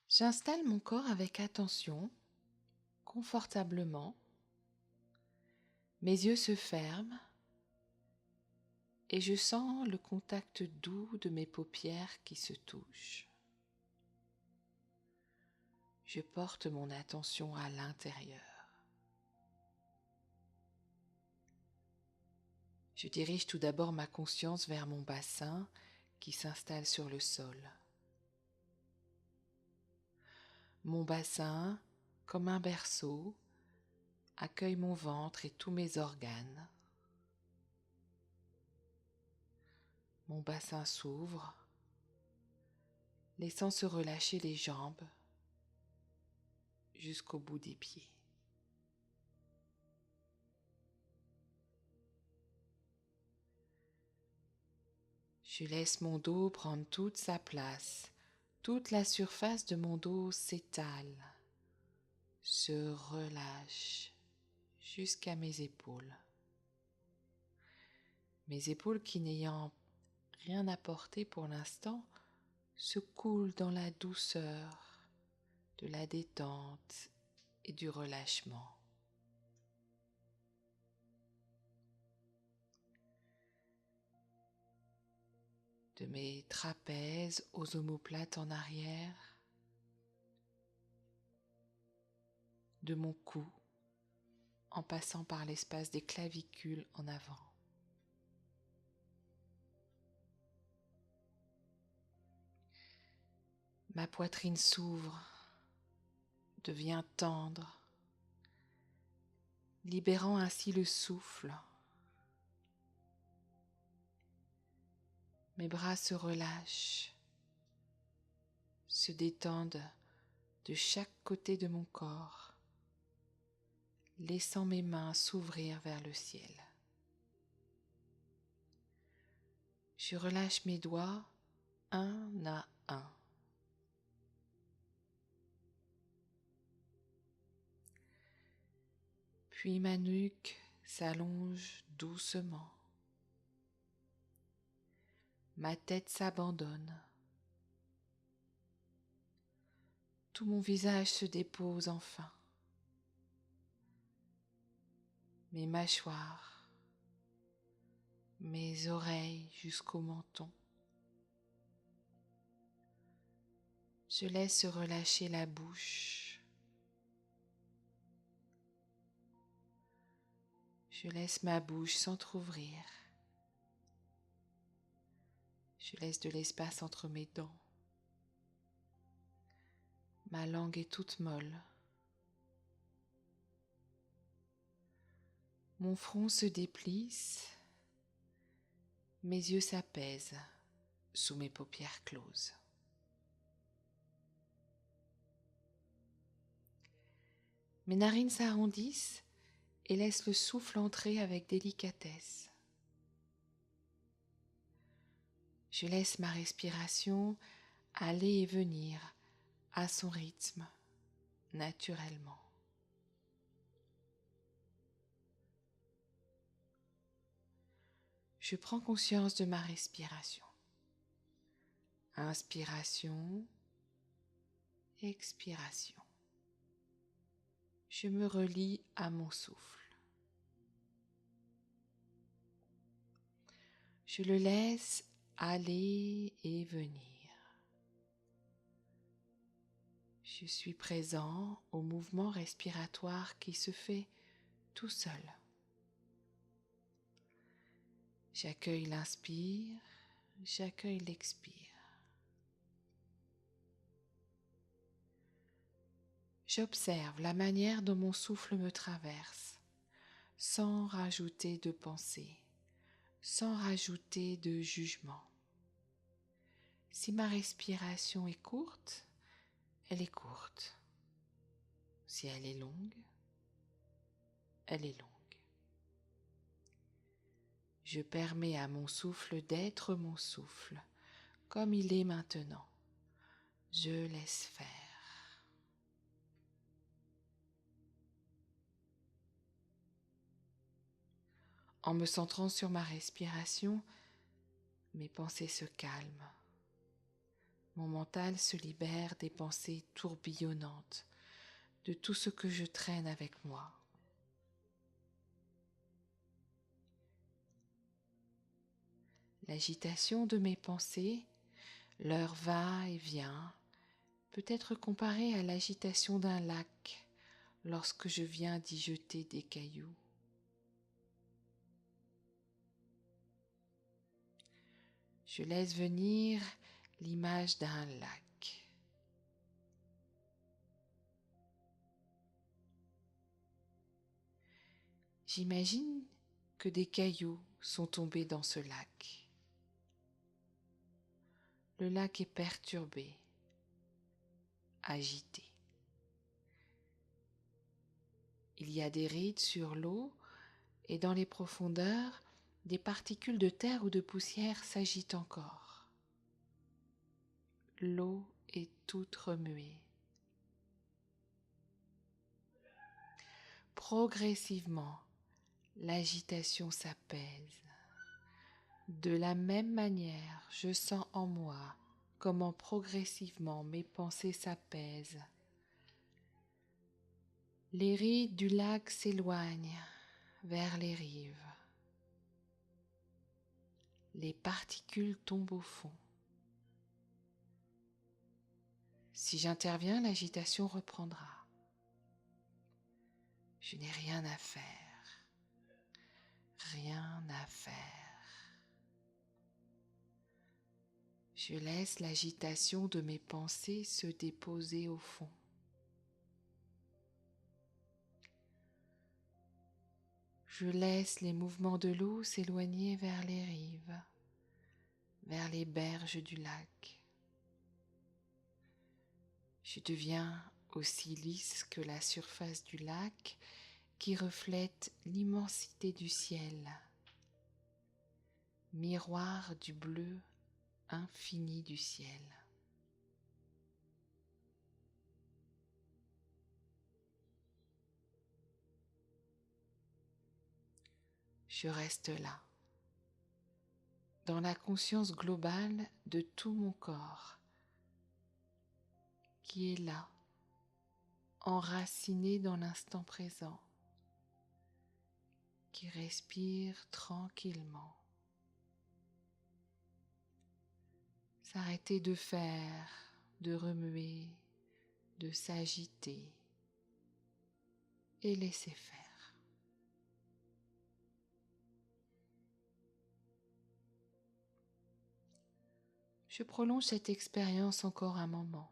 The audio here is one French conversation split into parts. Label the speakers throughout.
Speaker 1: J'installe mon corps avec attention, confortablement. Mes yeux se ferment et je sens le contact doux de mes paupières qui se touchent. Je porte mon attention à l'intérieur. Je dirige tout d'abord ma conscience vers mon bassin qui s'installe sur le sol. Mon bassin, comme un berceau, accueille mon ventre et tous mes organes. Mon bassin s'ouvre, laissant se relâcher les jambes jusqu'au bout des pieds. Je laisse mon dos prendre toute sa place. Toute la surface de mon dos s'étale, se relâche jusqu'à mes épaules. Mes épaules qui n'ayant rien apporté pour l'instant se coulent dans la douceur de la détente et du relâchement. De mes trapèzes aux omoplates en arrière, de mon cou en passant par l'espace des clavicules en avant. Ma poitrine s'ouvre, devient tendre, libérant ainsi le souffle. Mes bras se relâchent, se détendent de chaque côté de mon corps, laissant mes mains s'ouvrir vers le ciel. Je relâche mes doigts un à un. Puis ma nuque s'allonge doucement. Ma tête s'abandonne. Tout mon visage se dépose enfin. Mes mâchoires, mes oreilles jusqu'au menton. Je laisse relâcher la bouche. Je laisse ma bouche s'entr'ouvrir. Je laisse de l'espace entre mes dents. Ma langue est toute molle. Mon front se déplisse. Mes yeux s'apaisent sous mes paupières closes. Mes narines s'arrondissent et laissent le souffle entrer avec délicatesse. Je laisse ma respiration aller et venir à son rythme, naturellement. Je prends conscience de ma respiration. Inspiration, expiration. Je me relie à mon souffle. Je le laisse aller et venir. Je suis présent au mouvement respiratoire qui se fait tout seul. J'accueille l'inspire, j'accueille l'expire. J'observe la manière dont mon souffle me traverse, sans rajouter de pensée, sans rajouter de jugement. Si ma respiration est courte, elle est courte. Si elle est longue, elle est longue. Je permets à mon souffle d'être mon souffle, comme il est maintenant. Je laisse faire. En me centrant sur ma respiration, mes pensées se calment. Mon mental se libère des pensées tourbillonnantes, de tout ce que je traîne avec moi. L'agitation de mes pensées, leur va-et-vient, peut être comparée à l'agitation d'un lac lorsque je viens d'y jeter des cailloux. Je laisse venir l'image d'un lac. J'imagine que des cailloux sont tombés dans ce lac. Le lac est perturbé, agité. Il y a des rides sur l'eau et dans les profondeurs, des particules de terre ou de poussière s'agitent encore. L'eau est toute remuée. Progressivement, l'agitation s'apaise. De la même manière, je sens en moi comment progressivement mes pensées s'apaisent. Les rides du lac s'éloignent vers les rives. Les particules tombent au fond. Si j'interviens, l'agitation reprendra. Je n'ai rien à faire. Rien à faire. Je laisse l'agitation de mes pensées se déposer au fond. Je laisse les mouvements de l'eau s'éloigner vers les rives, vers les berges du lac. Je deviens aussi lisse que la surface du lac qui reflète l'immensité du ciel, miroir du bleu infini du ciel. Je reste là, dans la conscience globale de tout mon corps, qui est là, enraciné dans l'instant présent, qui respire tranquillement. S'arrêter de faire, de remuer, de s'agiter et laisser faire. Je prolonge cette expérience encore un moment,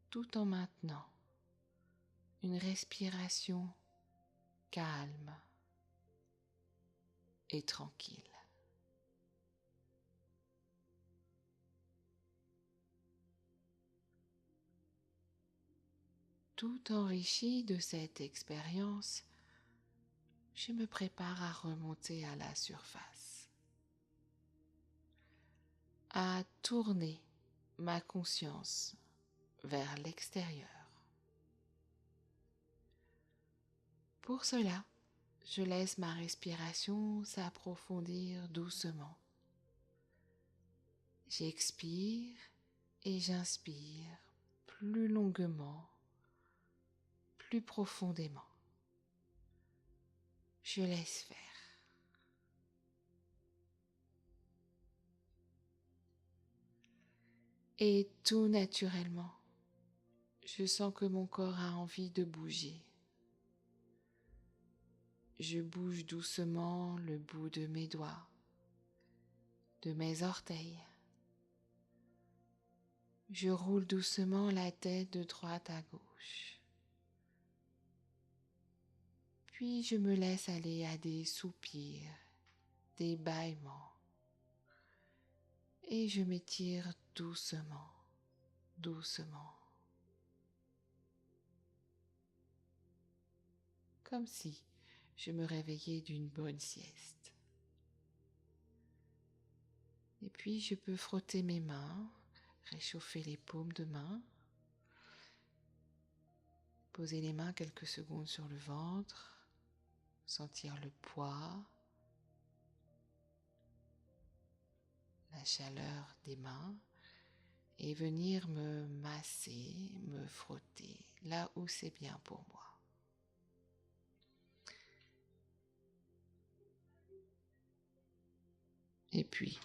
Speaker 1: tout en maintenant une respiration calme et tranquille. Tout enrichi de cette expérience, je me prépare à remonter à la surface, à tourner ma conscience vers l'extérieur. Pour cela, je laisse ma respiration s'approfondir doucement. J'expire et j'inspire plus longuement, plus profondément. Je laisse faire. Et tout naturellement, je sens que mon corps a envie de bouger. Je bouge doucement le bout de mes doigts, de mes orteils. Je roule doucement la tête de droite à gauche. Puis je me laisse aller à des soupirs, des bâillements. Et je m'étire doucement, doucement. Comme si je me réveillais d'une bonne sieste. Et puis je peux frotter mes mains, réchauffer les paumes de main, poser les mains quelques secondes sur le ventre, sentir le poids, la chaleur des mains et venir me masser, me frotter là où c'est bien pour moi. Et puis,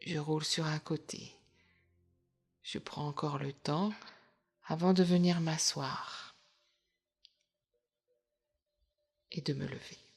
Speaker 1: je roule sur un côté. Je prends encore le temps avant de venir m'asseoir et de me lever.